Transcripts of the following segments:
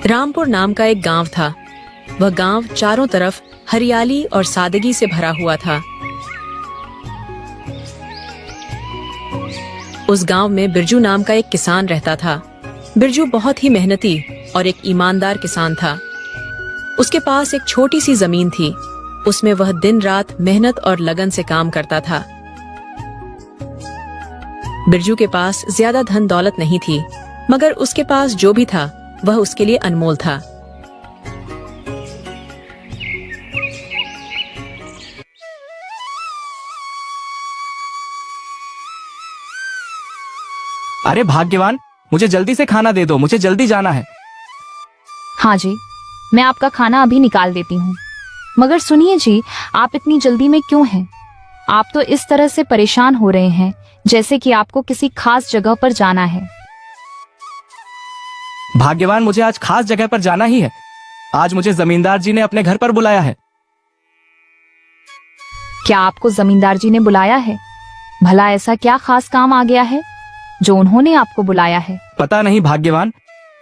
रामपुर नाम का एक गांव था। वह गांव चारों तरफ हरियाली और सादगी से भरा हुआ था। उस गांव में बिरजू नाम का एक किसान रहता था। बिरजू बहुत ही मेहनती और एक ईमानदार किसान था। उसके पास एक छोटी सी जमीन थी। उसमें वह दिन रात मेहनत और लगन से काम करता था। बिरजू के पास ज्यादा धन दौलत नहीं थी, मगर उसके पास जो भी था वह उसके लिए अनमोल था। अरे भाग्यवान, मुझे जल्दी से खाना दे दो, मुझे जल्दी जाना है। हाँ जी, मैं आपका खाना अभी निकाल देती हूँ। मगर सुनिए जी, आप इतनी जल्दी में क्यों हैं? आप तो इस तरह से परेशान हो रहे हैं जैसे कि आपको किसी खास जगह पर जाना है। भाग्यवान, मुझे आज खास जगह पर जाना ही है। आज मुझे जमींदार जी ने अपने घर पर बुलाया है। क्या आपको जमींदार जी ने बुलाया है? भला ऐसा क्या खास काम आ गया है जो उन्होंने आपको बुलाया है? पता नहीं भाग्यवान,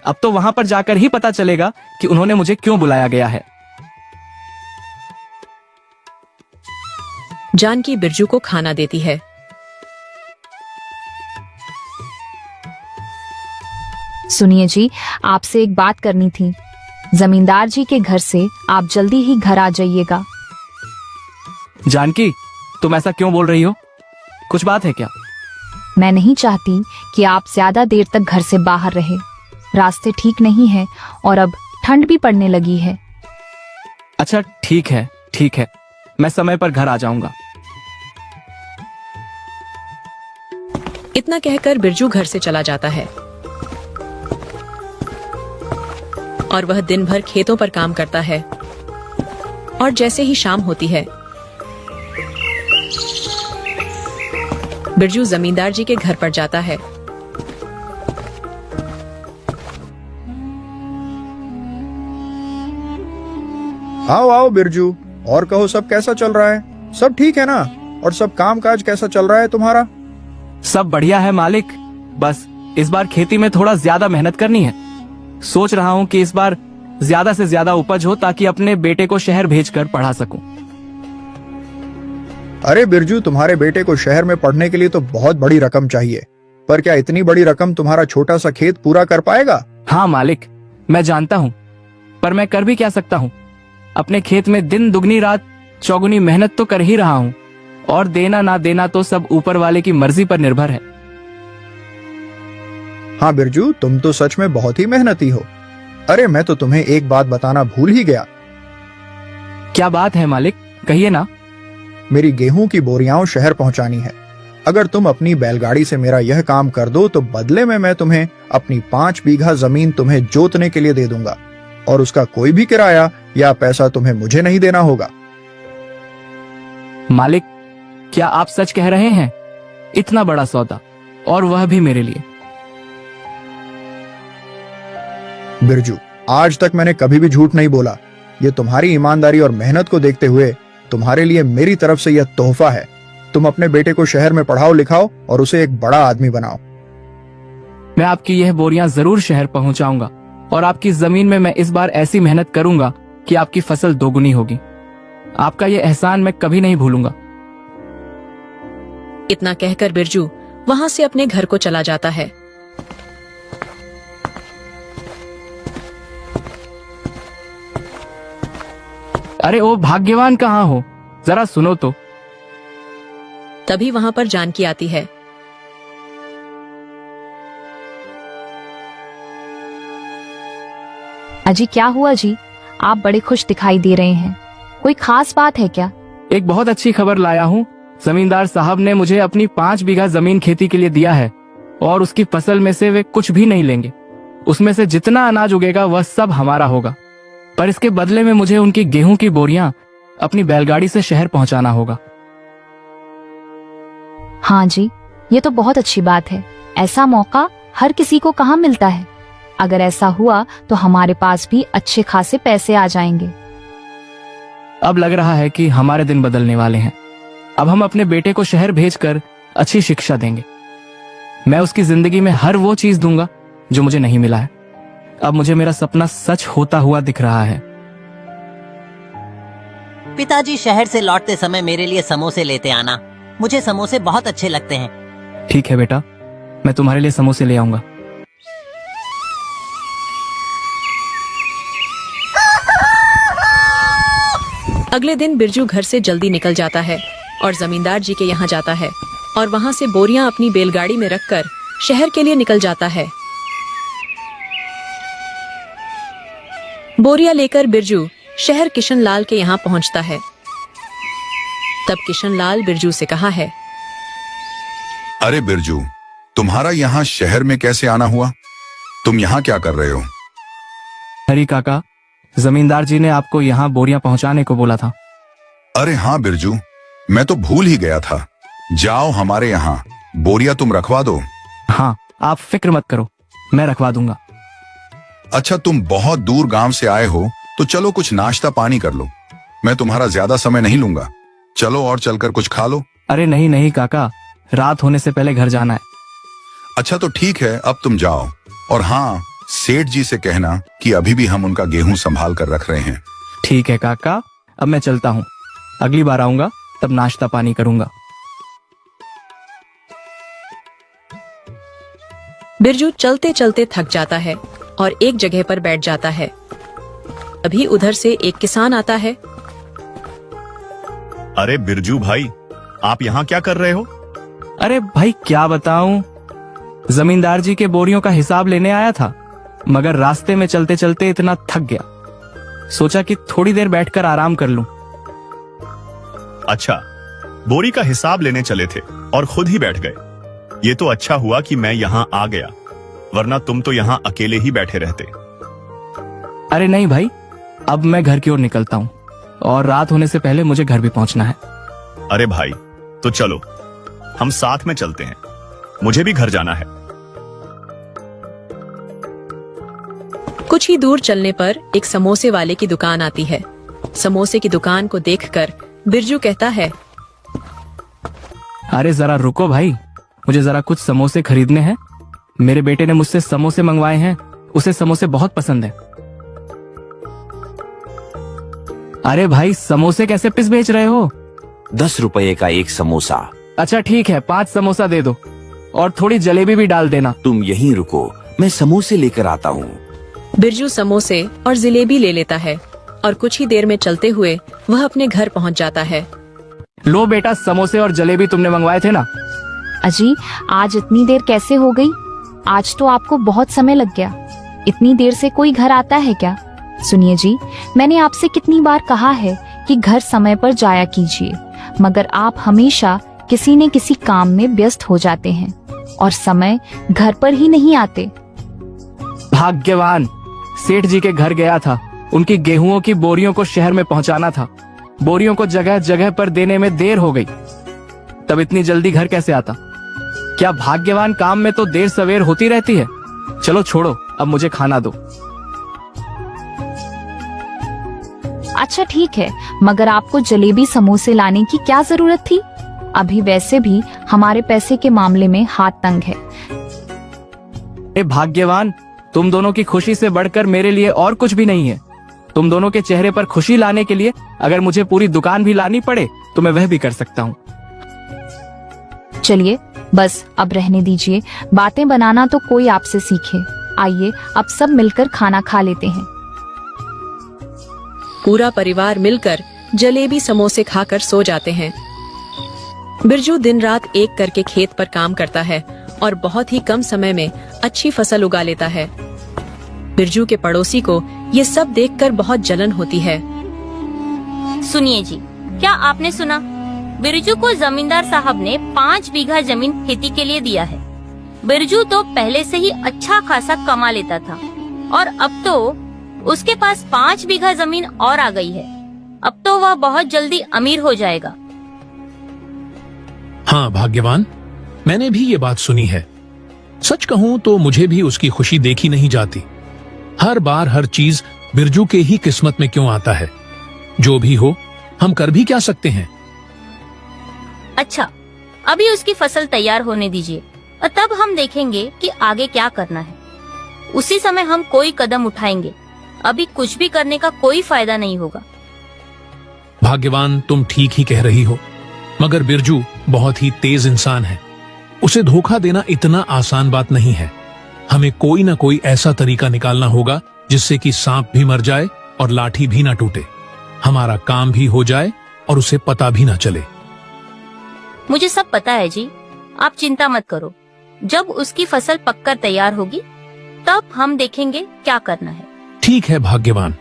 अब तो वहां पर जाकर ही पता चलेगा कि उन्होंने मुझे क्यों बुलाया गया है। जानकी बिरजू को खाना देती है। सुनिए जी, आपसे एक बात करनी थी। जमींदार जी के घर से आप जल्दी ही घर आ जाइएगा। जानकी, तुम ऐसा क्यों बोल रही हो? कुछ बात है क्या? मैं नहीं चाहती कि आप ज्यादा देर तक घर से बाहर रहे। रास्ते ठीक नहीं है और अब ठंड भी पड़ने लगी है। अच्छा ठीक है, मैं समय पर घर आ जाऊंगा। इतना कहकर बिरजू घर से चला जाता है और वह दिन भर खेतों पर काम करता है। और जैसे ही शाम होती है, बिरजू जमींदार जी के घर पर जाता है। आओ आओ बिरजू, और कहो, सब कैसा चल रहा है? सब ठीक है ना? और सब काम काज कैसा चल रहा है तुम्हारा? सब बढ़िया है मालिक, बस इस बार खेती में थोड़ा ज्यादा मेहनत करनी है। सोच रहा हूँ कि इस बार ज्यादा से ज्यादा उपज हो ताकि अपने बेटे को शहर भेजकर पढ़ा सकूं। अरे बिरजू, तुम्हारे बेटे को शहर में पढ़ने के लिए तो बहुत बड़ी रकम चाहिए, पर क्या इतनी बड़ी रकम तुम्हारा छोटा सा खेत पूरा कर पाएगा? हाँ मालिक, मैं जानता हूँ, पर मैं कर भी क्या सकता हूँ। अपने खेत में दिन दुगनी रात चौगुनी मेहनत तो कर ही रहा हूँ, और देना ना देना तो सब ऊपर वाले की मर्जी पर निर्भर है। हाँ बिरजू, तुम तो सच में बहुत ही मेहनती हो। अरे मैं तो तुम्हें एक बात बताना भूल ही गया। क्या बात है मालिक, कहिए ना। मेरी गेहूं की बोरियां शहर पहुंचानी है। अगर तुम अपनी बैलगाड़ी से मेरा यह काम कर दो तो बदले में मैं तुम्हें अपनी 5 बीघा जमीन तुम्हें जोतने के लिए दे दूंगा, और उसका कोई भी किराया या पैसा तुम्हें मुझे नहीं देना होगा। मालिक, क्या आप सच कह रहे हैं? इतना बड़ा सौदा, और वह भी मेरे लिए? बिरजू, आज तक मैंने कभी भी झूठ नहीं बोला। ये तुम्हारी ईमानदारी और मेहनत को देखते हुए तुम्हारे लिए मेरी तरफ से यह तोहफा है। तुम अपने बेटे को शहर में पढ़ाओ लिखाओ और उसे एक बड़ा आदमी बनाओ। मैं आपकी यह बोरियां जरूर शहर पहुंचाऊंगा, और आपकी जमीन में मैं इस बार ऐसी मेहनत करूंगा कि आपकी फसल दोगुनी होगी। आपका यह एहसान मैं कभी नहीं भूलूंगा। इतना कहकर बिरजू वहां से अपने घर को चला जाता है। अरे ओ भाग्यवान, कहाँ हो? जरा सुनो तो। तभी वहां पर जानकी आती है। अजी, क्या हुआ जी? आप बड़े खुश दिखाई दे रहे हैं। कोई खास बात है क्या? एक बहुत अच्छी खबर लाया हूँ। जमींदार साहब ने मुझे अपनी 5 बीघा जमीन खेती के लिए दिया है, और उसकी फसल में से वे कुछ भी नहीं लेंगे। उसमें से जितना अनाज उगेगा वह सब हमारा होगा, पर इसके बदले में मुझे उनकी गेहूं की बोरियां अपनी बैलगाड़ी से शहर पहुंचाना होगा। हाँ जी, ये तो बहुत अच्छी बात है। ऐसा मौका हर किसी को कहाँ मिलता है। अगर ऐसा हुआ तो हमारे पास भी अच्छे खासे पैसे आ जाएंगे। अब लग रहा है कि हमारे दिन बदलने वाले हैं। अब हम अपने बेटे को शहर भेजकर अच्छी शिक्षा देंगे। मैं उसकी जिंदगी में हर वो चीज दूंगा जो मुझे नहीं मिला है। अब मुझे मेरा सपना सच होता हुआ दिख रहा है। पिताजी, शहर से लौटते समय मेरे लिए समोसे लेते आना। मुझे समोसे बहुत अच्छे लगते हैं। ठीक है बेटा, मैं तुम्हारे लिए समोसे ले आऊंगा। अगले दिन बिरजू घर से जल्दी निकल जाता है और जमींदार जी के यहाँ जाता है और वहाँ से बोरियां अपनी बैलगाड़ी में रखकर शहर के लिए निकल जाता है। बोरियां लेकर बिरजू शहर किशन लाल के यहाँ पहुँचता है। तब किशन लाल बिरजू से कहा है, अरे बिरजू, तुम्हारा यहाँ शहर में कैसे आना हुआ? तुम यहाँ क्या कर रहे हो? हरी काका, जमींदार जी ने आपको यहाँ बोरियां पहुँचाने को बोला था। अरे हाँ बिरजू, मैं तो भूल ही गया था। जाओ हमारे यहाँ, बोरिया तुम रखवा दो। हाँ, आप फिक्र मत करो, मैं रखवा दूंगा। अच्छा, तुम बहुत दूर गांव से आए हो तो चलो कुछ नाश्ता पानी कर लो। मैं तुम्हारा ज्यादा समय नहीं लूंगा। चलो और चलकर कुछ खा लो। अरे नहीं नहीं काका, रात होने से पहले घर जाना है। अच्छा तो ठीक है, अब तुम जाओ। और हाँ, सेठ जी से कहना कि अभी भी हम उनका गेहूं संभाल कर रख रहे हैं। ठीक है काका, अब मैं चलता हूँ। अगली बार आऊंगा तब नाश्ता पानी करूंगा। बिरजू चलते चलते थक जाता है और एक जगह पर बैठ जाता है। अभी उधर से एक किसान आता है। अरे बिरजू भाई, आप यहाँ क्या कर रहे हो? अरे भाई क्या बताऊं, जमींदार जी के बोरियों का हिसाब लेने आया था, मगर रास्ते में चलते चलते इतना थक गया, सोचा कि थोड़ी देर बैठकर आराम कर लूं। अच्छा, बोरी का हिसाब लेने चले थे और खुद ही बैठ गए। ये तो अच्छा हुआ कि मैं यहाँ आ गया, वरना तुम तो यहाँ अकेले ही बैठे रहते। अरे नहीं भाई, अब मैं घर की ओर निकलता हूँ और रात होने से पहले मुझे घर भी पहुंचना है। अरे भाई, तो चलो हम साथ में चलते हैं, मुझे भी घर जाना है। कुछ ही दूर चलने पर एक समोसे वाले की दुकान आती है। समोसे की दुकान को देखकर बिरजू कहता है, अरे जरा रुको भाई, मुझे जरा कुछ समोसे खरीदने हैं। मेरे बेटे ने मुझसे समोसे मंगवाए हैं, उसे समोसे बहुत पसंद है। अरे भाई, समोसे कैसे पीस बेच रहे हो? 10 रुपए का एक समोसा। अच्छा ठीक है, 5 समोसा दे दो और थोड़ी जलेबी भी डाल देना। तुम यहीं रुको, मैं समोसे लेकर आता हूँ। बिरजू समोसे और जलेबी ले लेता है और कुछ ही देर में चलते हुए वह अपने घर पहुंच जाता है। लो बेटा, समोसे और जलेबी तुमने मंगवाए थे ना? अजी, आज इतनी देर कैसे हो गई? आज तो आपको बहुत समय लग गया। इतनी देर से कोई घर आता है क्या? सुनिए जी, मैंने आपसे कितनी बार कहा है कि घर समय पर जाया कीजिए, मगर आप हमेशा किसी न किसी काम में व्यस्त हो जाते हैं और समय घर पर ही नहीं आते। भाग्यवान, सेठ जी के घर गया था, उनकी गेहूं की बोरियों को शहर में पहुंचाना था। बोरियों को जगह जगह पर देने में देर हो गई, तब इतनी जल्दी घर कैसे आता? क्या भाग्यवान काम में तो देर सवेर होती रहती है। चलो छोड़ो, अब मुझे खाना दो। अच्छा ठीक है, मगर आपको जलेबी समोसे लाने की क्या जरूरत थी? अभी वैसे भी हमारे पैसे के मामले में हाथ तंग है। ए भाग्यवान, तुम दोनों की खुशी से बढ़कर मेरे लिए और कुछ भी नहीं है। तुम दोनों के चेहरे पर खुशी लाने के लिए अगर मुझे पूरी दुकान भी लानी पड़े तो मैं वह भी कर सकता हूँ। चलिए बस अब रहने दीजिए, बातें बनाना तो कोई आपसे सीखे। आइए अब सब मिलकर खाना खा लेते हैं। पूरा परिवार मिलकर जलेबी समोसे खाकर सो जाते हैं। बिरजू दिन रात एक करके खेत पर काम करता है और बहुत ही कम समय में अच्छी फसल उगा लेता है। बिरजू के पड़ोसी को ये सब देखकर बहुत जलन होती है। सुनिए जी, क्या आपने सुना? बिरजू को जमींदार साहब ने 5 बीघा जमीन खेती के लिए दिया है। बिरजू तो पहले से ही अच्छा खासा कमा लेता था और अब तो उसके पास 5 बीघा जमीन और आ गई है। अब तो वह बहुत जल्दी अमीर हो जाएगा। हाँ भाग्यवान, मैंने भी ये बात सुनी है। सच कहूं तो मुझे भी उसकी खुशी देखी नहीं जाती। हर बार हर चीज बिरजू के ही किस्मत में क्यों आता है? जो भी हो, हम कर भी क्या सकते हैं। अच्छा, अभी उसकी फसल तैयार होने दीजिए और तब हम देखेंगे कि आगे क्या करना है। उसी समय हम कोई कदम उठाएंगे। अभी कुछ भी करने का कोई फायदा नहीं होगा। भाग्यवान, तुम ठीक ही कह रही हो, मगर बिरजू बहुत ही तेज इंसान है। उसे धोखा देना इतना आसान बात नहीं है। हमें कोई ना कोई ऐसा तरीका निकालना होगा जिससे कि सांप भी मर जाए और लाठी भी ना टूटे, हमारा काम भी हो जाए और उसे पता भी ना चले। मुझे सब पता है जी, आप चिंता मत करो। जब उसकी फसल पककर तैयार होगी तब हम देखेंगे क्या करना है। ठीक है भाग्यवान,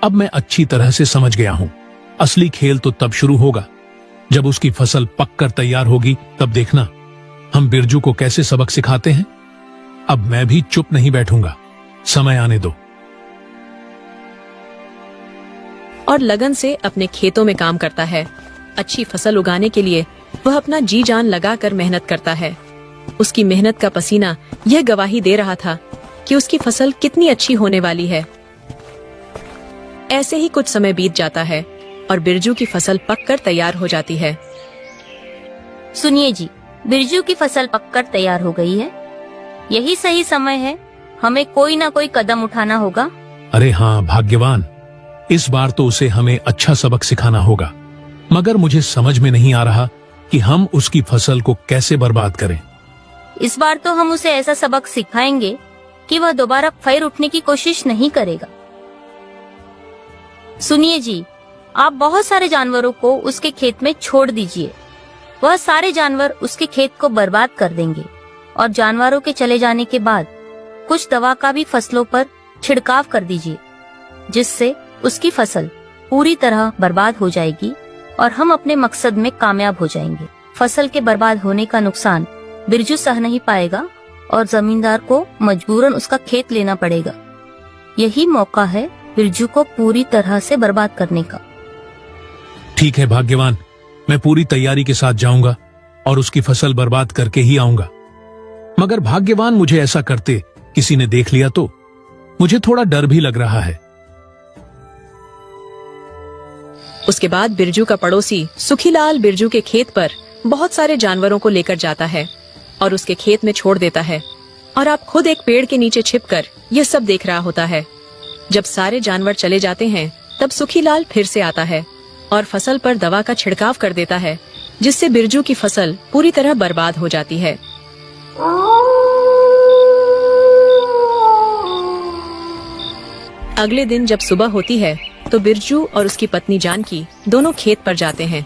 अब मैं अच्छी तरह से समझ गया हूँ। असली खेल तो तब शुरू होगा जब उसकी फसल पककर तैयार होगी। तब देखना हम बिरजू को कैसे सबक सिखाते हैं। अब मैं भी चुप नहीं बैठूंगा, समय आने दो। और लगन से अपने खेतों में काम करता है। अच्छी फसल उगाने के लिए वह अपना जी जान लगाकर मेहनत करता है। उसकी मेहनत का पसीना यह गवाही दे रहा था कि उसकी फसल कितनी अच्छी होने वाली है। ऐसे ही कुछ समय बीत जाता है और बिरजू की फसल पककर तैयार हो जाती है। सुनिए जी, बिरजू की फसल पककर तैयार हो गई है। यही सही समय है, हमें कोई ना कोई कदम उठाना होगा। अरे हाँ भाग्यवान, इस बार तो उसे हमें अच्छा सबक सिखाना होगा, मगर मुझे समझ में नहीं आ रहा कि हम उसकी फसल को कैसे बर्बाद करें। इस बार तो हम उसे ऐसा सबक सिखाएंगे कि वह दोबारा फिर उठने की कोशिश नहीं करेगा। सुनिए जी, आप बहुत सारे जानवरों को उसके खेत में छोड़ दीजिए। वह सारे जानवर उसके खेत को बर्बाद कर देंगे और जानवरों के चले जाने के बाद कुछ दवा का भी फसलों पर छिड़काव कर दीजिए, जिससे उसकी फसल पूरी तरह बर्बाद हो जाएगी और हम अपने मकसद में कामयाब हो जाएंगे। फसल के बर्बाद होने का नुकसान बिरजू सह नहीं पाएगा और जमींदार को मजबूरन उसका खेत लेना पड़ेगा। यही मौका है बिरजू को पूरी तरह से बर्बाद करने का। ठीक है भाग्यवान, मैं पूरी तैयारी के साथ जाऊंगा और उसकी फसल बर्बाद करके ही आऊंगा। मगर भाग्यवान, मुझे ऐसा करते किसी ने देख लिया तो मुझे थोड़ा डर भी लग रहा है। उसके बाद बिरजू का पड़ोसी सुखीलाल बिरजू के खेत पर बहुत सारे जानवरों को लेकर जाता है और उसके खेत में छोड़ देता है। और आप खुद एक पेड़ के नीचे छिपकर यह सब देख रहा होता है। जब सारे जानवर चले जाते हैं तब सुखीलाल फिर से आता है और फसल पर दवा का छिड़काव कर देता है, जिससे बिरजू की फसल पूरी तरह बर्बाद हो जाती है। अगले दिन जब सुबह होती है तो बिरजू और उसकी पत्नी जानकी दोनों खेत पर जाते हैं।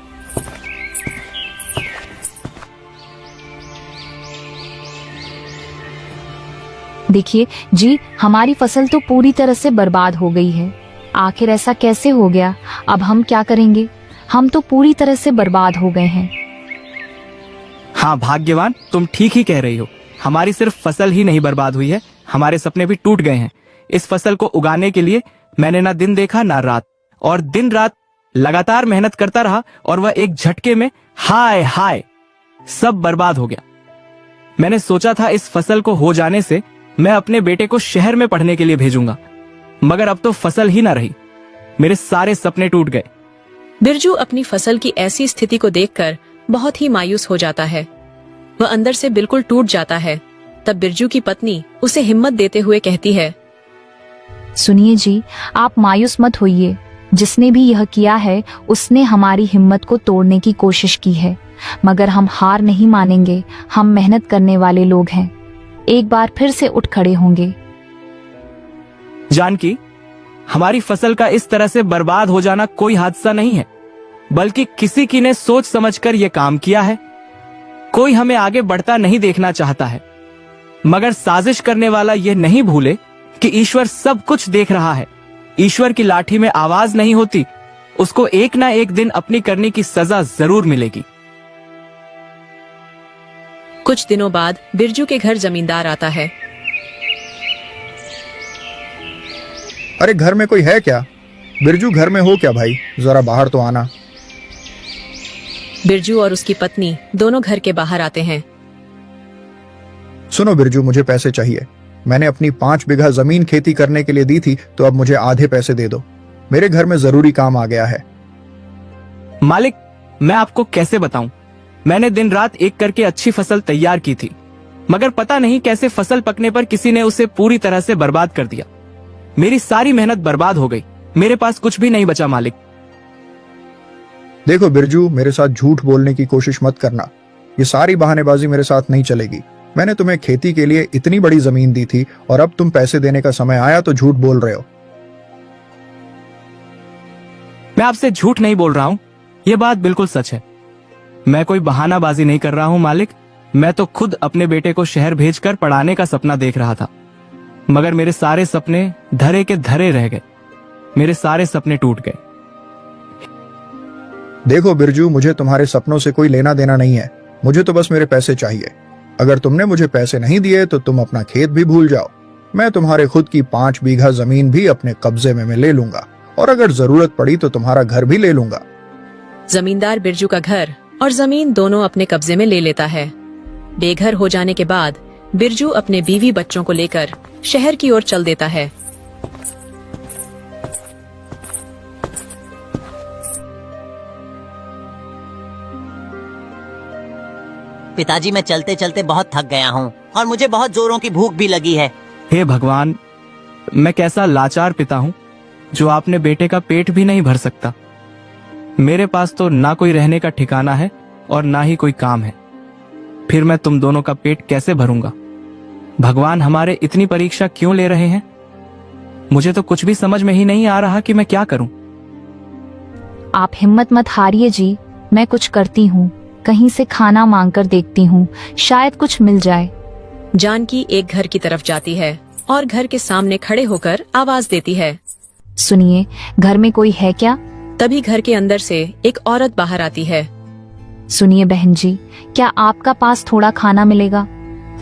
देखिए जी, हमारी फसल तो पूरी तरह से बर्बाद हो गई है। आखिर ऐसा कैसे हो गया? अब हम क्या करेंगे? हम तो पूरी तरह से बर्बाद हो गए हैं। हाँ भाग्यवान, तुम ठीक ही कह रही हो। हमारी सिर्फ फसल ही नहीं बर्बाद हुई है, हमारे सपने भी टूट गए हैं। इस फसल को उगाने के लिए मैंने ना दिन देखा ना रात, और दिन रात लगातार मेहनत करता रहा और वह एक झटके में हाय हाय सब बर्बाद हो गया। मैंने सोचा था इस फसल को हो जाने से मैं अपने बेटे को शहर में पढ़ने के लिए भेजूंगा, मगर अब तो फसल ही ना रही। मेरे सारे सपने टूट गए। बिरजू अपनी फसल की ऐसी स्थिति को देखकर बहुत ही मायूस हो जाता है। वह अंदर से बिल्कुल टूट जाता है। तब बिरजू की पत्नी उसे हिम्मत देते हुए कहती है, सुनिए जी, आप मायूस मत होइए। जिसने भी यह किया है उसने हमारी हिम्मत को तोड़ने की कोशिश की है, मगर हम हार नहीं मानेंगे। हम मेहनत करने वाले लोग हैं, एक बार फिर से उठ खड़े होंगे। जानकी, हमारी फसल का इस तरह से बर्बाद हो जाना कोई हादसा नहीं है, बल्कि किसी की ने सोच समझकर यह काम किया है। कोई हमें आगे बढ़ता नहीं देखना चाहता है, मगर साजिश करने वाला यह नहीं भूले कि ईश्वर सब कुछ देख रहा है। ईश्वर की लाठी में आवाज नहीं होती, उसको एक ना एक दिन अपनी करने की सजा जरूर मिलेगी। कुछ दिनों बाद बिरजू के घर जमींदार आता है। अरे घर में कोई है क्या? बिरजू घर में हो क्या भाई? जरा बाहर तो आना। बिरजू और उसकी पत्नी दोनों घर के बाहर आते हैं। सुनो बिरजू, मुझे पैसे चाहिए। मैंने अपनी 5 बीघा जमीन खेती करने के लिए दी थी, तो अब मुझे आधे पैसे दे दो। मेरे घर में जरूरी काम आ गया है। मालिक, मैं आपको कैसे बताऊं? मैंने दिन रात एक करके अच्छी फसल तैयार की थी, मगर पता नहीं कैसे फसल पकने पर किसी ने उसे पूरी तरह से बर्बाद कर दिया। मेरी सारी मेहनत बर्बाद हो गई। मेरे पास कुछ भी नहीं बचा मालिक। देखो बिरजू, मेरे साथ झूठ बोलने की कोशिश मत करना। ये सारी बहानेबाजी मेरे साथ नहीं चलेगी। मैंने तुम्हें खेती के लिए इतनी बड़ी जमीन दी थी और अब तुम पैसे देने का समय आया तो झूठ बोल रहे हो। मैं आपसे झूठ नहीं बोल रहा हूँ, ये बात बिल्कुल सच है। मैं कोई बहानाबाजी नहीं कर रहा हूँ मालिक। मैं तो खुद अपने बेटे को शहर भेजकर पढ़ाने का सपना देख रहा था, मगर मेरे सारे सपने धरे के धरे रह गए। मेरे सारे सपने टूट गए। देखो बिरजू, मुझे तुम्हारे सपनों से कोई लेना देना नहीं है। मुझे तो बस मेरे पैसे चाहिए। अगर तुमने मुझे पैसे नहीं दिए तो तुम अपना खेत भी भूल जाओ। मैं तुम्हारे खुद की 5 बीघा जमीन भी अपने कब्जे में मैं ले लूंगा, और अगर जरूरत पड़ी तो तुम्हारा घर भी ले लूंगा। जमींदार बिरजू का घर और जमीन दोनों अपने कब्जे में ले लेता है। बेघर हो जाने के बाद बिरजू अपने बीवी बच्चों को लेकर शहर की ओर चल देता है। पिताजी, मैं चलते चलते बहुत थक गया हूँ और मुझे बहुत जोरों की भूख भी लगी है। हे भगवान, मैं कैसा लाचार पिता हूँ जो आपने बेटे का पेट भी नहीं भर सकता। मेरे पास तो ना कोई रहने का ठिकाना है और ना ही कोई काम है। फिर मैं तुम दोनों का पेट कैसे भरूंगा? भगवान हमारे इतनी परीक्षा क्यों ले रहे हैं? मुझे तो कुछ भी समझ में ही नहीं आ रहा कि मैं क्या करूं। आप हिम्मत मत हारिए जी, मैं कुछ करती हूँ। कहीं से खाना मांग कर देखती हूँ, शायद कुछ मिल जाए। जानकी एक घर की तरफ जाती है और घर के सामने खड़े होकर आवाज देती है, सुनिए, घर में कोई है क्या? तभी घर के अंदर से एक औरत बाहर आती है। सुनिए बहन जी, क्या आपका पास थोड़ा खाना मिलेगा?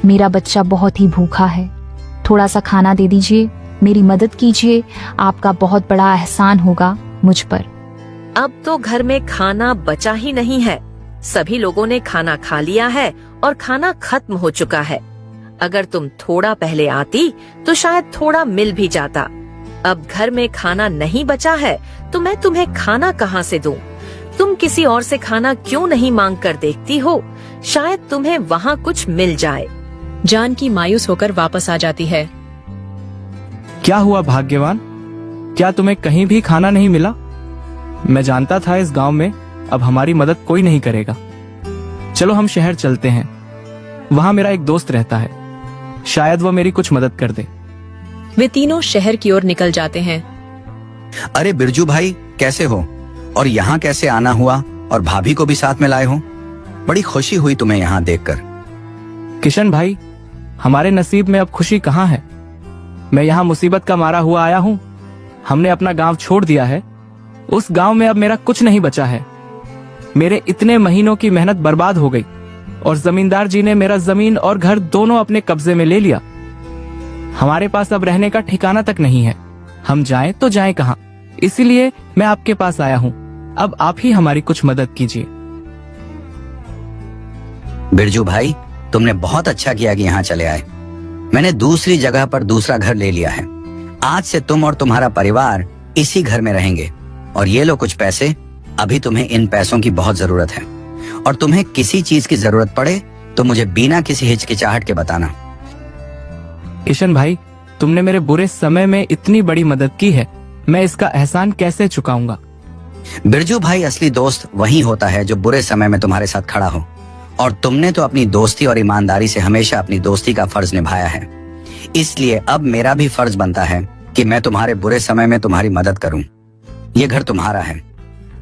मेरा बच्चा बहुत ही भूखा है, थोड़ा सा खाना दे दीजिए, मेरी मदद कीजिए। आपका बहुत बड़ा एहसान होगा मुझ पर। अब तो घर में खाना बचा ही नहीं है। सभी लोगों ने खाना खा लिया है और खाना खत्म हो चुका है। अगर तुम थोड़ा पहले आती तो शायद थोड़ा मिल भी जाता। अब घर में खाना नहीं बचा है तो मैं तुम्हें खाना कहाँ से दूं? तुम किसी और से खाना क्यों नहीं मांग कर देखती हो? शायद तुम्हें वहाँ कुछ मिल जाए। जानकी मायूस होकर वापस आ जाती है। क्या हुआ भाग्यवान, क्या तुम्हें कहीं भी खाना नहीं मिला? मैं जानता था इस गांव में अब हमारी मदद कोई नहीं करेगा। चलो हम शहर चलते हैं, वहां मेरा एक दोस्त रहता है, शायद वो मेरी कुछ मदद कर दे। वे तीनों शहर की ओर निकल जाते हैं। अरे बिरजू भाई, कैसे हो? और यहाँ कैसे आना हुआ? और भाभी को भी साथ में लाए हो? बड़ी खुशी हुई तुम्हें यहाँ देखकर। किशन भाई, हमारे नसीब में अब खुशी कहाँ है? मैं यहाँ मुसीबत का मारा हुआ आया हूँ। हमने अपना गांव छोड़ दिया है। उस गांव में अब मेरा कुछ नहीं बचा है। मेरे इतने महीनों की मेहनत बर्बाद हो गई और जमींदार जी ने मेरा जमीन और घर दोनों अपने कब्जे में ले लिया। हमारे पास अब रहने का ठिकाना तक नहीं है। हम जाएं तो जाएं कहां? इसीलिए मैं आपके पास आया हूं। अब आप ही हमारी कुछ मदद कीजिए। बिरजू भाई, तुमने बहुत अच्छा किया कि यहाँ चले आए। मैंने दूसरी जगह पर दूसरा घर ले लिया है। आज से तुम और तुम्हारा परिवार इसी घर में रहेंगे। और ये लो कुछ पैसे। अभी तुम्हें इन पैसों की बहुत जरूरत है, और तुम्हें किसी चीज की जरूरत पड़े तो मुझे बिना किसी हिचकिचाहट के बताना। किशन भाई, तुमने मेरे बुरे समय में इतनी बड़ी मदद की है, मैं इसका एहसान कैसे चुकाऊंगा? बिरजू भाई, असली दोस्त वही होता है जो बुरे समय में तुम्हारे साथ खड़ा हो। और तुमने तो अपनी दोस्ती और ईमानदारी से हमेशा अपनी दोस्ती का फर्ज निभाया है। इसलिए अब मेरा भी फर्ज बनता है कि मैं तुम्हारे बुरे समय में तुम्हारी मदद करूं। ये घर तुम्हारा है।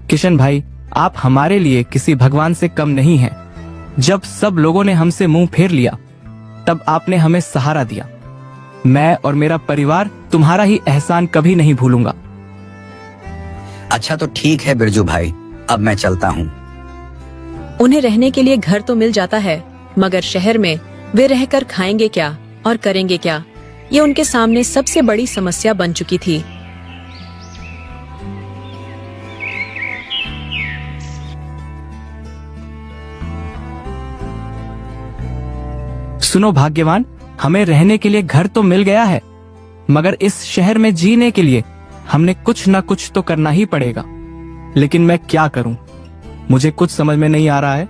किशन भाई, आप हमारे लिए किसी भगवान से कम नहीं हैं। जब सब लोगों ने हमसे मुंह फेर लिया, तब आपने हमें सहारा दिया। मैं और मेरा परिवार तुम्हारा ही एहसान कभी नहीं भूलूंगा। अच्छा तो ठीक है बिरजू भाई, अब मैं चलता हूँ। उन्हें रहने के लिए घर तो मिल जाता है, मगर शहर में वे रहकर खाएंगे क्या और करेंगे क्या, ये उनके सामने सबसे बड़ी समस्या बन चुकी थी। सुनो भाग्यवान, हमें रहने के लिए घर तो मिल गया है, मगर इस शहर में जीने के लिए हमने कुछ न कुछ तो करना ही पड़ेगा। लेकिन मैं क्या करूं? मुझे कुछ समझ में नहीं आ रहा है।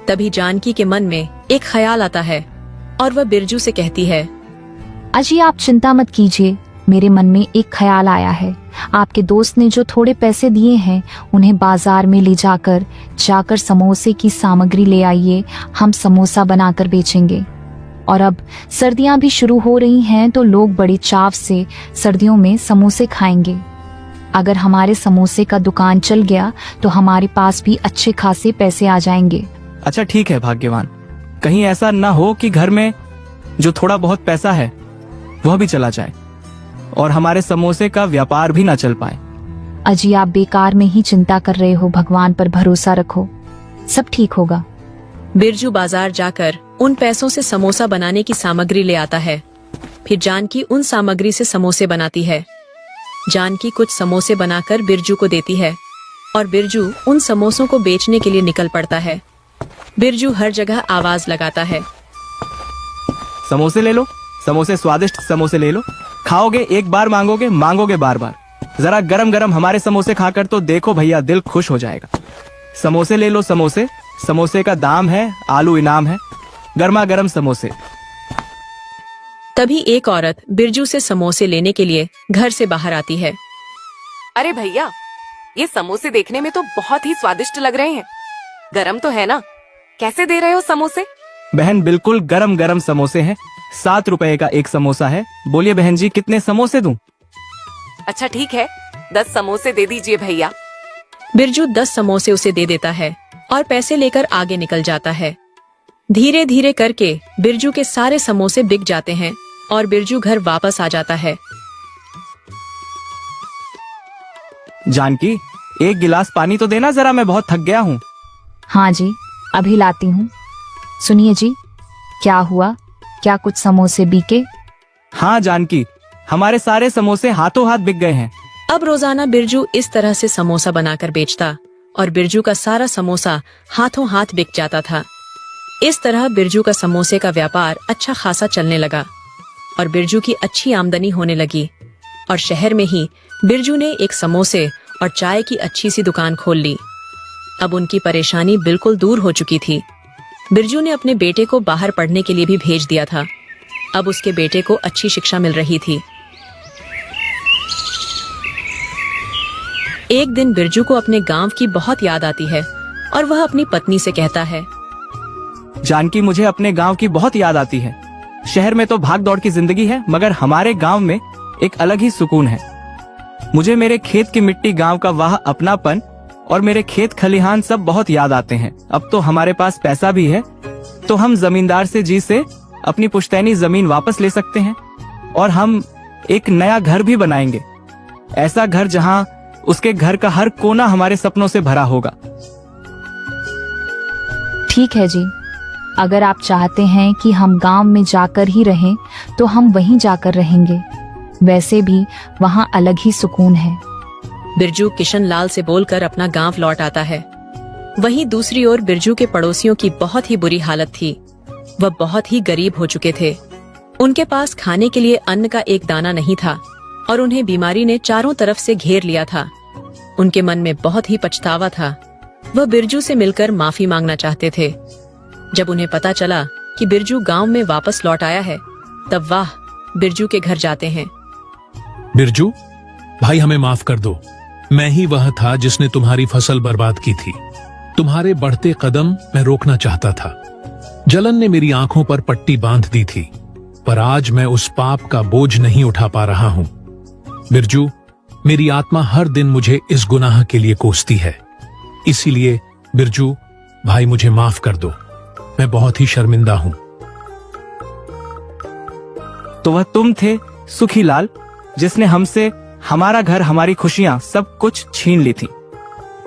तभी जानकी के मन में एक ख्याल आता है। और वह बिरजू से कहती है, अजी आप चिंता मत कीजिए, मेरे मन में एक ख्याल आया है। आपके दोस्त ने जो थोड़े पैसे दिए हैं उन्हें बाजार में ले जाकर समोसे की सामग्री ले आइए, हम समोसा बनाकर बेचेंगे। और अब सर्दियां भी शुरू हो रही हैं तो लोग बड़े चाव से सर्दियों में समोसे खाएंगे। अगर हमारे समोसे का दुकान चल गया तो हमारे पास भी अच्छे खासे पैसे आ जाएंगे। अच्छा ठीक है भाग्यवान, कहीं ऐसा न हो कि घर में जो थोड़ा बहुत पैसा है वह भी चला जाए और हमारे समोसे का व्यापार भी ना चल पाए। अजी आप बेकार में ही चिंता कर रहे हो, भगवान पर भरोसा रखो, सब ठीक होगा। बिरजू बाजार जाकर उन पैसों से समोसा बनाने की सामग्री ले आता है। फिर जानकी उन सामग्री से समोसे बनाती है। जानकी कुछ समोसे बनाकर बिरजू को देती है और बिरजू उन समोसों को बेचने के लिए निकल पड़ता है। बिरजू हर जगह आवाज लगाता है, समोसे ले लो, समोसे स्वादिष्ट समोसे ले लो, खाओगे एक बार मांगोगे बार बार। जरा गरम गरम हमारे समोसे खाकर तो देखो भैया, दिल खुश हो जाएगा। समोसे ले लो, समोसे का दाम है, आलू इनाम है, गर्मा गर्म समोसे। तभी एक औरत बिरजू से समोसे लेने के लिए घर से बाहर आती है। अरे भैया, ये समोसे देखने में तो बहुत ही स्वादिष्ट लग रहे हैं, गरम तो है ना? कैसे दे रहे हो समोसे? बहन बिल्कुल गरम गरम समोसे हैं, 7 रुपए का एक समोसा है। बोलिए बहन जी, कितने समोसे दूं? अच्छा ठीक है, 10 समोसे दे दीजिए भैया। बिरजू 10 समोसे उसे दे देता है और पैसे लेकर आगे निकल जाता है। धीरे धीरे करके बिरजू के सारे समोसे बिक जाते हैं और बिरजू घर वापस आ जाता है। जानकी, एक गिलास पानी तो देना जरा, मैं बहुत थक गया हूँ। हाँ जी, अभी लाती हूँ। सुनिए जी, क्या हुआ, क्या कुछ समोसे बिके? हाँ जानकी, हमारे सारे समोसे हाथों हाथ बिक गए हैं। अब रोजाना बिरजू इस तरह से समोसा बनाकर बेचता और बिरजू का सारा समोसा हाथों हाथ बिक जाता था। इस तरह बिरजू का समोसे का व्यापार अच्छा खासा चलने लगा और बिरजू की अच्छी आमदनी होने लगी। और शहर में ही बिरजू ने एक समोसे और चाय की अच्छी सी दुकान खोल ली। अब उनकी परेशानी बिल्कुल दूर हो चुकी थी। बिरजू ने अपने बेटे को बाहर पढ़ने के लिए भी भेज दिया था। अब उसके बेटे को अच्छी शिक्षा मिल रही थी। एक दिन बिरजू को अपने गांव की बहुत याद आती है और वह अपनी पत्नी से कहता है, जानकी, मुझे अपने गांव की बहुत याद आती है। शहर में तो भाग दौड़ की जिंदगी है, मगर हमारे गांव में एक अलग ही सुकून है। मुझे मेरे खेत की मिट्टी, गांव का वह अपनापन और मेरे खेत खलिहान सब बहुत याद आते हैं। अब तो हमारे पास पैसा भी है तो हम जमींदार से अपनी पुश्तैनी जमीन वापस ले सकते हैं और हम एक नया घर भी बनाएंगे। ऐसा घर जहां उसके घर का हर कोना हमारे सपनों से भरा होगा। ठीक है जी, अगर आप चाहते हैं कि हम गांव में जाकर ही रहें तो हम वहीं जाकर रहेंगे। वैसे भी वहां अलग ही सुकून है। बिरजू किशन लाल से बोलकर अपना गांव लौट आता है। वहीं दूसरी ओर बिरजू के पड़ोसियों की बहुत ही बुरी हालत थी। वह बहुत ही गरीब हो चुके थे। उनके पास खाने के लिए अन्न का एक दाना नहीं था और उन्हें बीमारी ने चारों तरफ से घेर लिया था। उनके मन में बहुत ही पछतावा था। वह बिरजू से मिलकर माफी मांगना चाहते थे। जब उन्हें पता चला कि बिरजू गांव में वापस लौट आया है, तब वाह बिरजू के घर जाते हैं। बिरजू भाई, हमें माफ कर दो। मैं ही वह था जिसने तुम्हारी फसल बर्बाद की थी। तुम्हारे बढ़ते कदम मैं रोकना चाहता था। जलन ने मेरी आंखों पर पट्टी बांध दी थी, पर आज मैं उस पाप का बोझ नहीं उठा पा रहा हूं। बिरजू, मेरी आत्मा हर दिन मुझे इस गुनाह के लिए कोसती है। इसीलिए बिरजू भाई, मुझे माफ कर दो। मैं बहुत ही शर्मिंदा हूं। तो वह तुम थे सुखी लाल, जिसने हमसे हमारा घर, हमारी खुशियां सब कुछ छीन ली थी।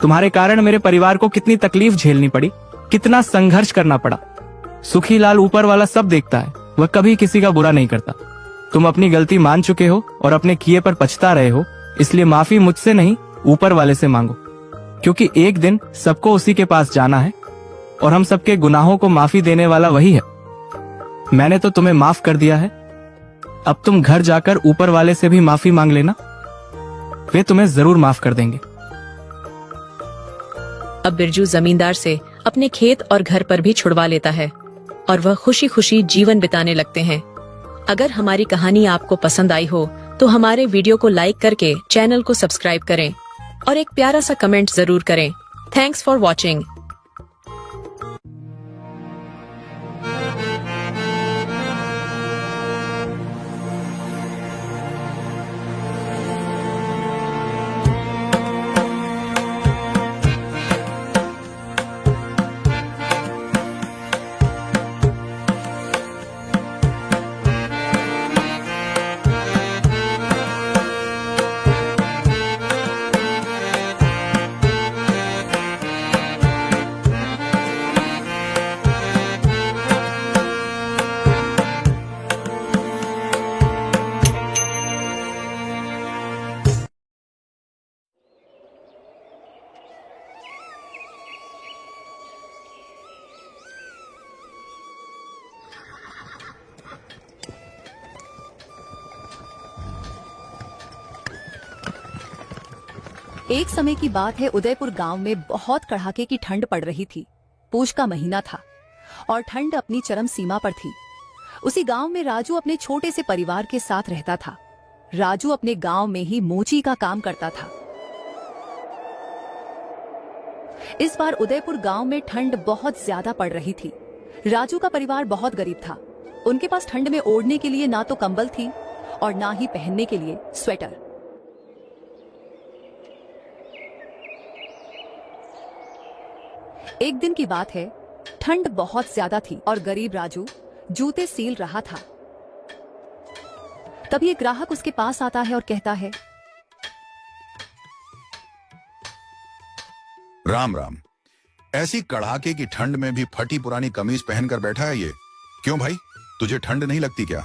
तुम्हारे कारण मेरे परिवार को कितनी तकलीफ झेलनी पड़ी, कितना संघर्ष करना पड़ा। सुखी लाल ऊपर वाला सब देखता है, वह कभी किसी का बुरा नहीं करता। तुम अपनी गलती मान चुके हो और अपने किए पर पछता रहे हो, इसलिए माफी मुझसे नहीं ऊपर वाले से मांगो, क्योंकि एक दिन सबको उसी के पास जाना है और हम सबके गुनाहों को माफी देने वाला वही है। मैंने तो तुम्हें माफ कर दिया है, अब तुम घर जाकर ऊपर वाले से भी माफी मांग लेना, वे तुम्हें जरूर माफ कर देंगे। अब बिरजू जमींदार से अपने खेत और घर पर भी छुड़वा लेता है और वह खुशी खुशी जीवन बिताने लगते हैं। अगर हमारी कहानी आपको पसंद आई हो तो हमारे वीडियो को लाइक करके चैनल को सब्सक्राइब करें और एक प्यारा सा कमेंट जरूर करें। Thanks for watching. एक समय की बात है, उदयपुर गांव में बहुत कड़ाके की ठंड पड़ रही थी। पूष का महीना था और ठंड अपनी चरम सीमा पर थी। उसी गांव में राजू अपने छोटे से परिवार के साथ रहता था। राजू अपने गांव में ही मोची का काम करता था। इस बार उदयपुर गांव में ठंड बहुत ज्यादा पड़ रही थी। राजू का परिवार बहुत गरीब था। उनके पास ठंड में ओढ़ने के लिए ना तो कंबल थी और ना ही पहनने के लिए स्वेटर। एक दिन की बात है, ठंड बहुत ज्यादा थी और गरीब राजू जूते सील रहा था। तभी एक ग्राहक उसके पास आता है और कहता है, राम राम। ऐसी कड़ाके की ठंड में भी फटी पुरानी कमीज पहनकर बैठा है ये। क्यों भाई, तुझे ठंड नहीं लगती क्या?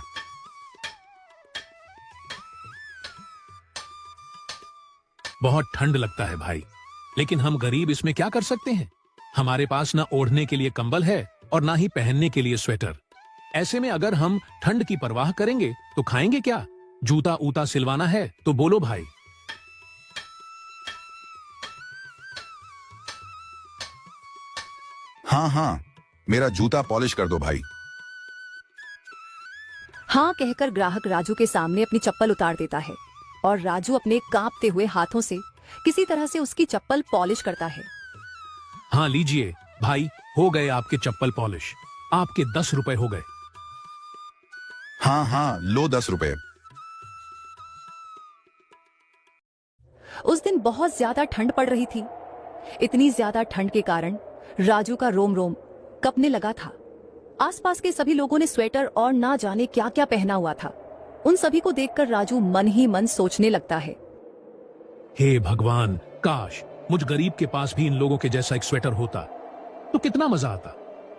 बहुत ठंड लगता है भाई, लेकिन हम गरीब इसमें क्या कर सकते हैं। हमारे पास ना ओढ़ने के लिए कंबल है और ना ही पहनने के लिए स्वेटर। ऐसे में अगर हम ठंड की परवाह करेंगे तो खाएंगे क्या? जूता ऊता सिलवाना है तो बोलो भाई। हाँ हाँ, मेरा जूता पॉलिश कर दो भाई। हाँ कहकर ग्राहक राजू के सामने अपनी चप्पल उतार देता है और राजू अपने कांपते हुए हाथों से किसी तरह से उसकी चप्पल पॉलिश करता है। हाँ लीजिए भाई, हो गए आपके चप्पल पॉलिश। आपके 10 रुपए हो गए। हाँ हाँ, लो 10 रुपए। उस दिन बहुत ज्यादा ठंड पड़ रही थी। इतनी ज्यादा ठंड के कारण राजू का रोम रोम कपने लगा था। आसपास के सभी लोगों ने स्वेटर और ना जाने क्या क्या पहना हुआ था। उन सभी को देखकर राजू मन ही मन सोचने लगता है, हे भगवान, काश मुझ गरीब के पास भी इन लोगों के जैसा एक स्वेटर होता तो कितना मजा आता।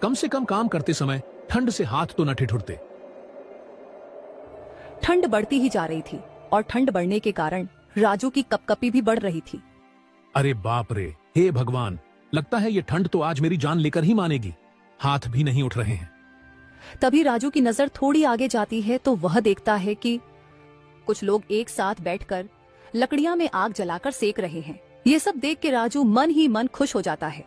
कम से कम काम करते समय ठंड से हाथ तो न ठिठुरते। ठंड बढ़ती ही जा रही थी और ठंड बढ़ने के कारण राजू की कपकपी भी बढ़ रही थी। अरे बाप रे, हे भगवान, लगता है ये ठंड तो आज मेरी जान लेकर ही मानेगी। हाथ भी नहीं उठ रहे हैं। तभी राजू की नजर थोड़ी आगे जाती है तो वह देखता है कि कुछ लोग एक साथ बैठकर लकड़ियां में आग जलाकर सेक रहे हैं। ये सब देख के राजू मन ही मन खुश हो जाता है।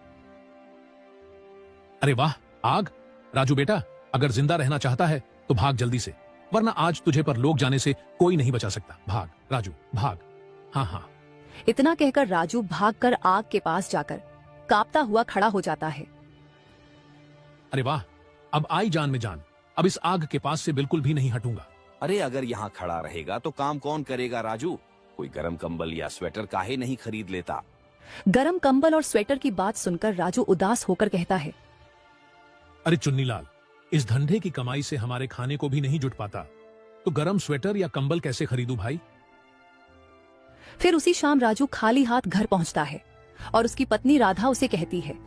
अरे वाह, आग! राजू बेटा, अगर जिंदा रहना चाहता है तो भाग जल्दी से, वरना आज तुझे पर लोग जाने से कोई नहीं बचा सकता। भाग राजू, भाग। हाँ हाँ। इतना कहकर राजू भागकर आग के पास जाकर कांपता हुआ खड़ा हो जाता है। अरे वाह, अब आई जान में जान। अब इस आग के पास से बिल्कुल भी नहीं हटूंगा। अरे अगर यहाँ खड़ा रहेगा तो काम कौन करेगा राजू? कोई गरम कंबल या स्वेटर काहे नहीं खरीद लेता? गरम कंबल और स्वेटर की बात सुनकर राजू उदास होकर कहता है, अरे चुन्नीलाल, इस धंधे की कमाई से हमारे खाने को भी नहीं जुट पाता, तो गरम स्वेटर या कंबल कैसे खरीदूं भाई? फिर उसी शाम राजू खाली हाथ घर पहुंचता है और उसकी पत्नी राधा उसे कहती है,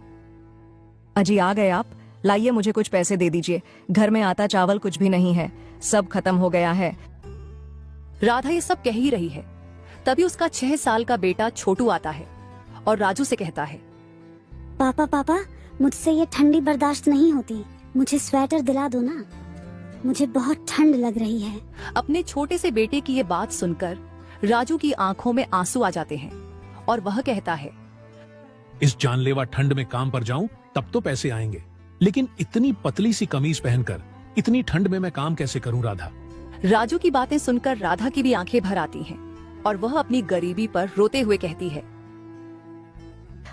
अजी आ गए आप, लाइए मुझे कुछ पैसे दे दीजिए। घर में आटा चावल कुछ भी नहीं है, सब खत्म हो गया है। राधा ये सब कह ही रही है, तभी उसका 6 साल का बेटा छोटू आता है और राजू से कहता है, पापा पापा, मुझसे ये ठंडी बर्दाश्त नहीं होती, मुझे स्वेटर दिला दो ना, मुझे बहुत ठंड लग रही है। अपने छोटे से बेटे की ये बात सुनकर राजू की आंखों में आंसू आ जाते हैं और वह कहता है, इस जानलेवा ठंड में काम पर जाऊं तब तो पैसे आएंगे, लेकिन इतनी पतली सी कमीज पहनकर इतनी ठंड में मैं काम कैसे करूं राधा? राजू की बातें सुनकर राधा की भी आंखें भर आती हैं और वह अपनी गरीबी पर रोते हुए कहती है,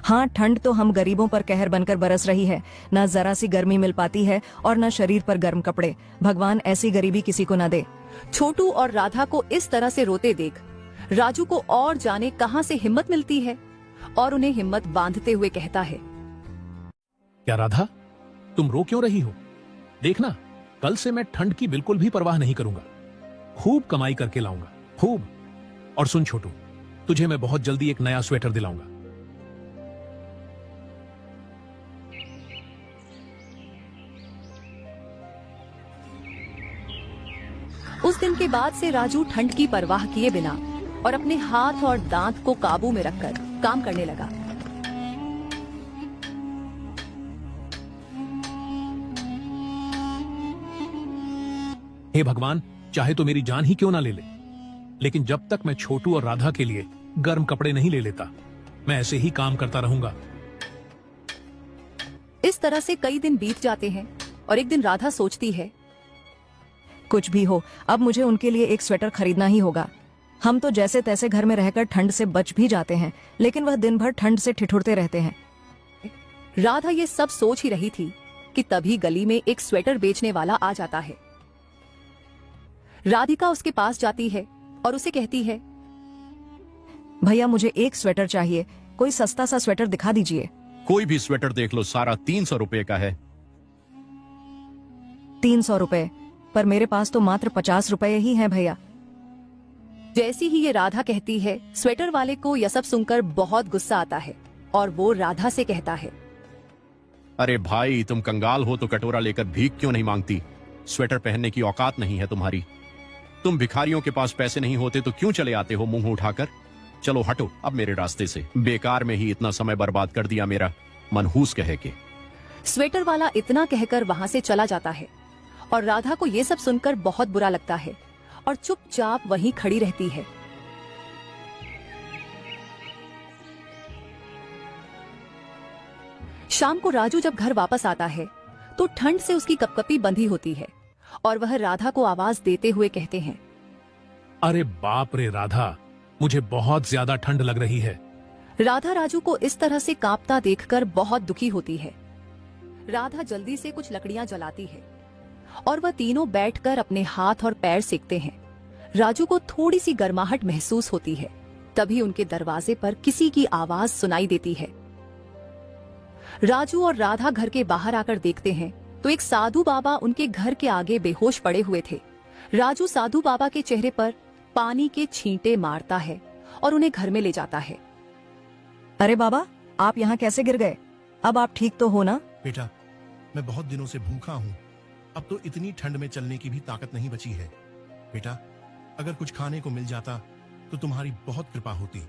हाँ, ठंड तो हम गरीबों पर कहर बनकर बरस रही है। न जरा सी गर्मी मिल पाती है और न शरीर पर गर्म कपड़े। भगवान ऐसी गरीबी किसी को न दे। छोटू और राधा को इस तरह से रोते देख राजू को और जाने कहां से हिम्मत मिलती है और उन्हें हिम्मत बांधते हुए कहता है, क्या राधा, तुम रो क्यों रही हो? देखना, कल से मैं ठंड की बिल्कुल भी परवाह नहीं करूंगा। खूब कमाई करके लाऊंगा, खूब। और सुन छोटू, तुझे मैं बहुत जल्दी एक नया स्वेटर दिलाऊंगा। उस दिन के बाद से राजू ठंड की परवाह किए बिना और अपने हाथ और दांत को काबू में रखकर काम करने लगा। हे भगवान, चाहे तो मेरी जान ही क्यों ना ले ले, लेकिन जब तक मैं छोटू और राधा के लिए गर्म कपड़े नहीं ले लेता, मैं ऐसे ही काम करता रहूंगा। इस तरह से कई दिन बीत जाते हैं और एक दिन राधा सोचती है, कुछ भी हो, अब मुझे उनके लिए एक स्वेटर खरीदना ही होगा। हम तो जैसे तैसे घर में रहकर ठंड से बच भी जाते हैं, लेकिन वह दिन भर ठंड से ठिठुरते रहते हैं। राधा ये सब सोच ही रही थी कि तभी गली में एक स्वेटर बेचने वाला आ जाता है। राधिका उसके पास जाती है और उसे कहती है, भैया, मुझे एक स्वेटर चाहिए, कोई सस्ता सा स्वेटर दिखा दीजिए। कोई भी स्वेटर देख लो, सारा 300 रुपए का है। 300 रुपए? पर मेरे पास तो मात्र 50 रुपए ही हैं भैया। जैसी ही ये राधा कहती है, स्वेटर वाले को यह सब सुनकर बहुत गुस्सा आता है और वो राधा से कहता है, अरे भाई, तुम कंगाल हो तो कटोरा लेकर भीख क्यों नहीं मांगती? स्वेटर पहनने की औकात नहीं है तुम्हारी। तुम भिखारियों के पास पैसे नहीं होते तो क्यों चले आते हो मुंह उठाकर? चलो हटो अब मेरे रास्ते से, बेकार में ही इतना समय बर्बाद कर दिया मेरा, मनहूस कह के। स्वेटर वाला इतना कहकर वहां से चला जाता है और राधा को ये सब सुनकर बहुत बुरा लगता है और चुपचाप वहीं खड़ी रहती है। शाम को राजू जब घर वापस आता है तो ठंड से उसकी कपकपी बंधी होती है और वह राधा को आवाज देते हुए कहते हैं, अरे बाप रे राधा, मुझे बहुत ज्यादा ठंड लग रही है। राधा राजू को इस तरह से कांपता देखकर बहुत दुखी होती है। राधा जल्दी से कुछ लकड़ियां जलाती है और वह तीनों बैठकर अपने हाथ और पैर सेकते हैं। राजू को थोड़ी सी गर्माहट महसूस होती है। तभी उनके दरवाजे पर किसी की आवाज सुनाई देती है। राजू और राधा घर के बाहर आकर देखते हैं तो एक साधु बाबा उनके घर के आगे बेहोश पड़े हुए थे। राजू साधु बाबा के चेहरे पर पानी के छींटे मारता है और उन्हें घर में ले जाता है। अरे बाबा, आप यहाँ कैसे गिर गए? अब आप ठीक तो हो ना? बेटा, मैं बहुत दिनों से भूखा हूँ। अब तो इतनी ठंड में चलने की भी ताकत नहीं बची है। बेटा, अगर कुछ खाने को मिल जाता तो तुम्हारी बहुत कृपा होती।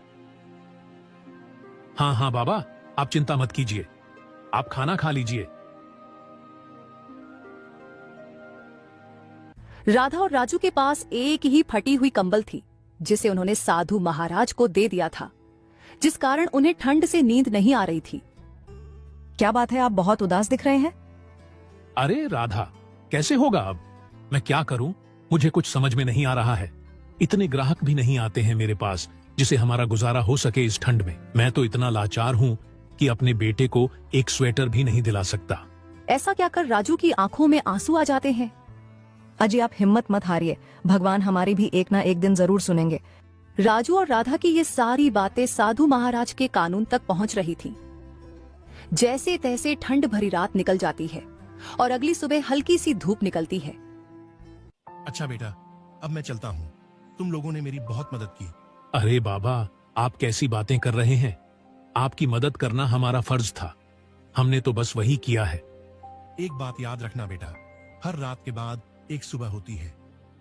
हाँ हाँ बाबा, आप चिंता मत कीजिए, आप खाना खा लीजिए। राधा और राजू के पास एक ही फटी हुई कंबल थी जिसे उन्होंने साधु महाराज को दे दिया था, जिस कारण उन्हें ठंड से नींद नहीं आ रही थी। क्या बात है, आप बहुत उदास दिख रहे हैं। अरे राधा, कैसे होगा अब? मैं क्या करूं, मुझे कुछ समझ में नहीं आ रहा है। इतने ग्राहक भी नहीं आते हैं मेरे पास जिसे हमारा गुजारा हो सके इस ठंड में। मैं तो इतना लाचार हूं कि अपने बेटे को एक स्वेटर भी नहीं दिला सकता। ऐसा क्या कर राजू की आंखों में आंसू आ जाते हैं। अजी, आप हिम्मत मत हारिए, भगवान हमारी भी एक ना एक दिन जरूर सुनेंगे। राजू और राधा की ये सारी बातें साधु महाराज के कानून तक पहुंच रही थी। जैसे तैसे ठंड भरी रात निकल जाती है और अगली सुबह हल्की सी धूप निकलती है। अच्छा बेटा, अब मैं चलता हूँ। तुम लोगों ने मेरी बहुत मदद की। अरे बाबा, आप कैसी बातें कर रहे हैं? आपकी मदद करना हमारा फर्ज था, हमने तो बस वही किया है। एक बात याद रखना बेटा, हर रात के बाद एक सुबह होती है।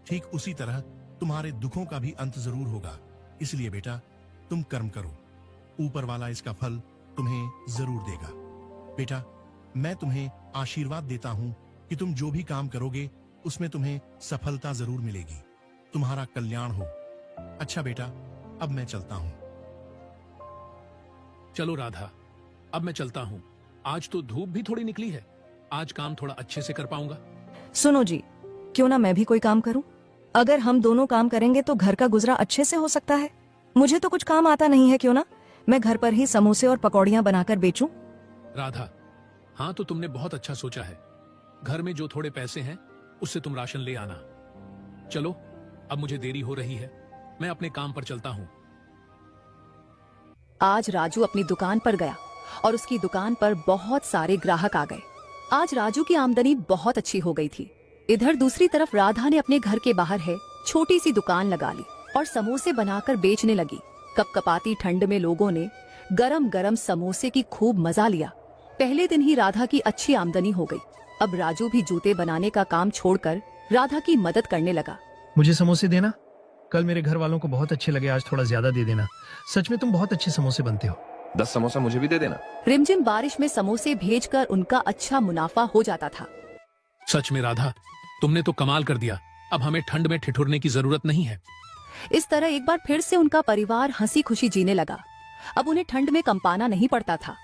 ठीक उसी तरह तुम्हारे दुखों का भी अंत जरूर होगा। इसलिए बेटा, तुम कर्म करो, ऊपर वाला इसका फल तुम्हें जरूर देगा। बेटा, मैं तुम्हें आशीर्वाद देता हूँ कि तुम जो भी काम करोगे उसमें तुम्हें सफलता जरूर मिलेगी। तुम्हारा कल्याण हो। अच्छा बेटा, अब मैं चलता हूँ। चलो राधा, अब मैं चलता हूँ। आज तो धूप भी थोड़ी निकली है, आज काम थोड़ा अच्छे से कर पाऊंगा। सुनो जी, क्यों ना मैं भी कोई काम करूं? अगर हम दोनों काम करेंगे तो घर का गुजरा अच्छे से हो सकता है। मुझे तो कुछ काम आता नहीं है, क्यों ना मैं घर पर ही समोसे और पकौड़ियां बनाकर बेचूं? राधा, हाँ तो तुमने बहुत अच्छा सोचा है। घर में जो थोड़े पैसे हैं उससे तुम राशन ले आना। चलो, अब मुझे देरी हो रही है, मैं अपने काम पर चलता हूँ। आज राजू अपनी दुकान पर गया और उसकी दुकान पर बहुत सारे ग्राहक आ गए। आज राजू की आमदनी बहुत अच्छी हो गई थी। इधर दूसरी तरफ राधा ने अपने घर के बाहर है छोटी सी दुकान लगा ली और समोसे बनाकर बेचने लगी। कपकपाती ठंड में लोगों ने गरम गरम समोसे की खूब मजा लिया। पहले दिन ही राधा की अच्छी आमदनी हो गई। अब राजू भी जूते बनाने का काम छोड़कर राधा की मदद करने लगा। मुझे समोसे देना, कल मेरे घर वालों को बहुत अच्छे लगे, आज थोड़ा ज्यादा दे देना। सच में तुम बहुत अच्छे समोसे बनते हो। 10 समोसा मुझे भी दे देना। रिमझिम बारिश में समोसे भेजकर उनका अच्छा मुनाफा हो जाता था। सच में राधा, तुमने तो कमाल कर दिया। अब हमें ठंड में ठिठुरने की जरूरत नहीं है। इस तरह एक बार फिर से उनका परिवार हंसी खुशी जीने लगा। अब उन्हें ठंड में कंपाना नहीं पड़ता था।